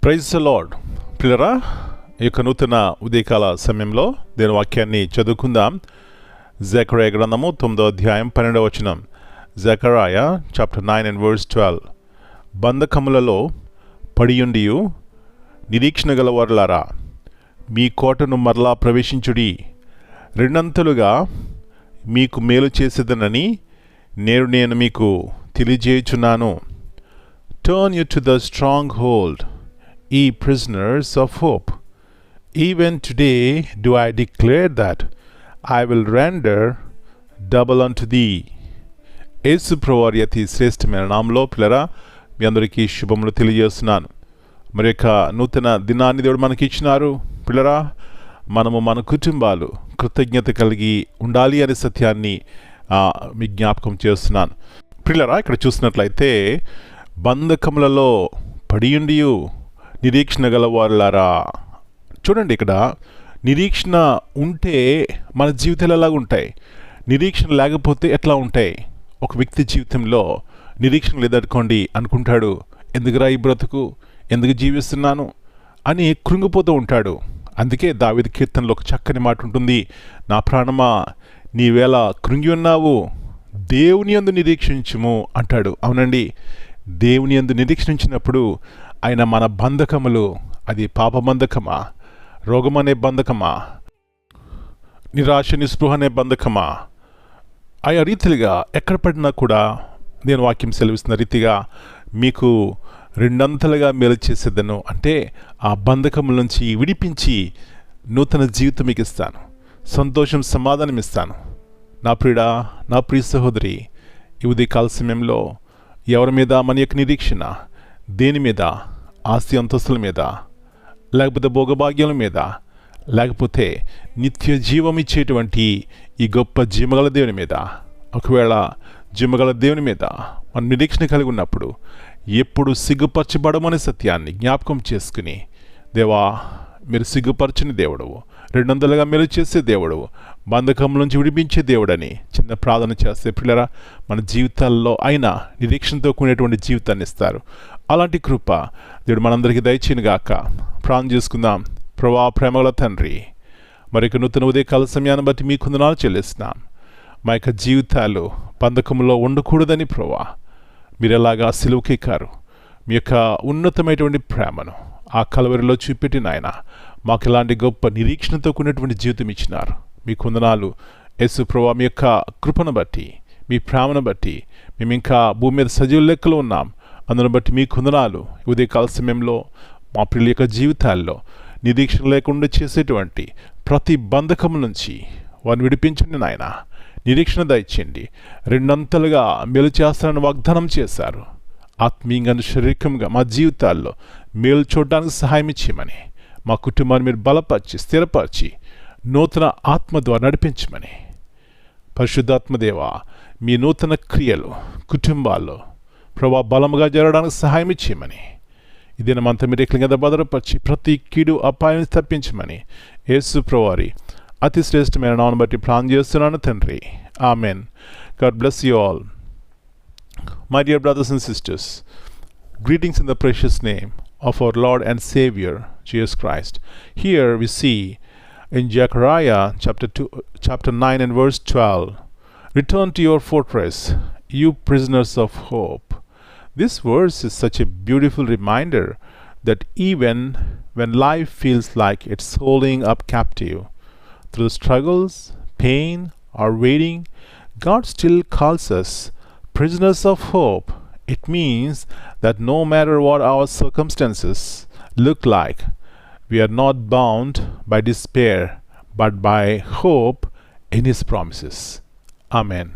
Praise the lord. ప్రియులారా, ఈ యొక్క నూతన ఉదయకాల సమయంలో దేని వాక్యాన్ని చదువుకుందాం. జకర్యా గ్రంథము 9వ అధ్యాయం 12వ వచనం. జకర్యా చాప్టర్ 9 and verse 12. బంధకములలో పడియుండియు నిరీక్షణ గలవారులారా, మీ కోటను మరలా ప్రవేశించుడి. రెండంతలుగా మీకు మేలు చేసేదనని నేను మీకు తెలియజేయుచున్నాను. Turn you to the stronghold, ye prisoners of hope. Even today do I declare that I will render double unto thee. యేసు ప్రభువారి అతి శ్రేష్టమైన నామములో పిల్లరా మీ అందరికీ శుభములు తెలియజేస్తున్నాను. మరి యొక్క నూతన దినాన్ని దేవుడు మనకి ఇచ్చినారు. పిల్లరా, మనము మన కుటుంబాలు కృతజ్ఞత కలిగి ఉండాలి అనే సత్యాన్ని మీ జ్ఞాపకం చేస్తున్నాను. పిల్లరా, ఇక్కడ చూసినట్లయితే బంధకములలో పడియుండియు నిరీక్షణ గలవారులారా. చూడండి, ఇక్కడ నిరీక్షణ ఉంటే మన జీవితాలు ఎలాగ ఉంటాయి, నిరీక్షణ లేకపోతే ఎట్లా ఉంటాయి. ఒక వ్యక్తి జీవితంలో నిరీక్షణ లేదనుకోండి, అనుకుంటాడు, ఎందుకురా ఈ బ్రతుకు, ఎందుకు జీవిస్తున్నాను అని కృంగిపోతూ ఉంటాడు. అందుకే దావీదు కీర్తనలో ఒక చక్కని మాట ఉంటుంది, నా ప్రాణమా నీవేళ కృంగి ఉన్నావు, దేవుని యందు నిరీక్షించుము అంటాడు. అవునండి, దేవుని యందు నిరీక్షించినప్పుడు ఆయన మన బంధకములు, అది పాప బంధకమా, రోగమనే బంధకమా, నిరాశ నిస్పృహ అనే బంధకమా, ఆయా రీతిగా ఎక్కడ పడినా కూడా నేను వాక్యం సెలవిస్తున్న రీతిగా మీకు రెండంతలుగా మేలు చేసేదను. అంటే ఆ బంధకముల నుంచి విడిపించి నూతన జీవితం మీకు ఇస్తాను, సంతోషం సమాధానం ఇస్తాను. నా ప్రియుడా, నా ప్రియ సహోదరి, ఈ ఉదయకాల సమయంలో ఎవరి మీద మన యొక్క నిరీక్షణ? దేని మీద? ఆస్తి అంతస్తుల మీద, లేకపోతే భోగభాగ్యాల మీద, లేకపోతే నిత్య జీవం ఇచ్చేటువంటి ఈ గొప్ప జీవగల దేవుని మీద? ఒకవేళ జీవగల దేవుని మీద మన నిరీక్షణ కలిగి ఉన్నప్పుడు ఎప్పుడు సిగ్గుపరచబడమనే సత్యాన్ని జ్ఞాపకం చేసుకుని, దేవా మీరు సిగ్గుపరచని దేవుడవు, రెండొందలుగా మేలు చేసే దేవుడవు, బంధకం నుంచి విడిపించే దేవుడని చిన్న ప్రార్థన చేస్తే పిల్లరా మన జీవితాల్లో అయినా నిరీక్షణతో కూడినటువంటి జీవితాన్ని ఇస్తారు. అలాంటి కృప దేవుడు మనందరికీ దయచేయనుగాక. ప్రార్థన చేసుకుందాం. ప్రభువా, ప్రేమగల తండ్రి, మరొక నూతన ఉదయకాల సమయాన్ని బట్టి మీ వందనాలు చెల్లిస్తున్నాం. మా యొక్క జీవితాలు బంధకంలో ఉండకూడదని ప్రభువా మీరు ఎలాగా సిలువకెక్కారు, మీ యొక్క ఉన్నతమైనటువంటి ప్రేమను ఆ కలవరిలో చూపెట్టిన ఆయన మాకు ఇలాంటి గొప్ప నిరీక్షణతో కూడినటువంటి జీవితం ఇచ్చినారు. మీ వందనాలు యేసు ప్రభువా. మీ యొక్క కృపను బట్టి, మీ ప్రేమను బట్టి మేము ఇంకా భూమి మీద సజీవ లెక్కలో ఉన్నాం. అందును బట్టి మీ వందనాలు. ఉదయకాల సమయంలో మా పిల్లల యొక్క జీవితాల్లో నిరీక్షణ లేకుండా చేసేటువంటి ప్రతి బంధకం నుంచి వారిని విడిపించండి నాయన. నిరీక్షణ దయచేయండి. రెండంతలుగా మేలు చేస్తారని వాగ్దానం చేశారు. ఆత్మీయంగా, శారీరకంగా మా జీవితాల్లో మేలు చూడడానికి సహాయం ఇచ్చేయమని, మా కుటుంబాన్ని మీరు బలపరిచి స్థిరపరిచి నూతన ఆత్మ ద్వారా నడిపించమని, పరిశుద్ధాత్మదేవా మీ నూతన క్రియలు కుటుంబాల్లో ప్రభా బలముగా జరగడానికి సహాయం ఇచ్చేయమని, ఈ దినమంతా మీరు ఎక్కడిగా భద్రపరిచి ప్రతి కీడు అపాయం తప్పించమని యేసు ప్రభువారి అతి శ్రేష్టమైన నామమును బట్టి ప్రార్థన చేస్తున్నాను తండ్రి. Amen. God bless you all. My dear brothers and sisters, greetings in the precious name of our Lord and Savior, Jesus Christ. Here we see in Zechariah chapter 9 and verse 12, return to your fortress, you prisoners of hope. This verse is such a beautiful reminder that even when life feels like it's holding up captive, through struggles, pain, or waiting, God still calls us prisoners of hope. It means that no matter what our circumstances look like, we are not bound by despair, but by hope in His promises. Amen.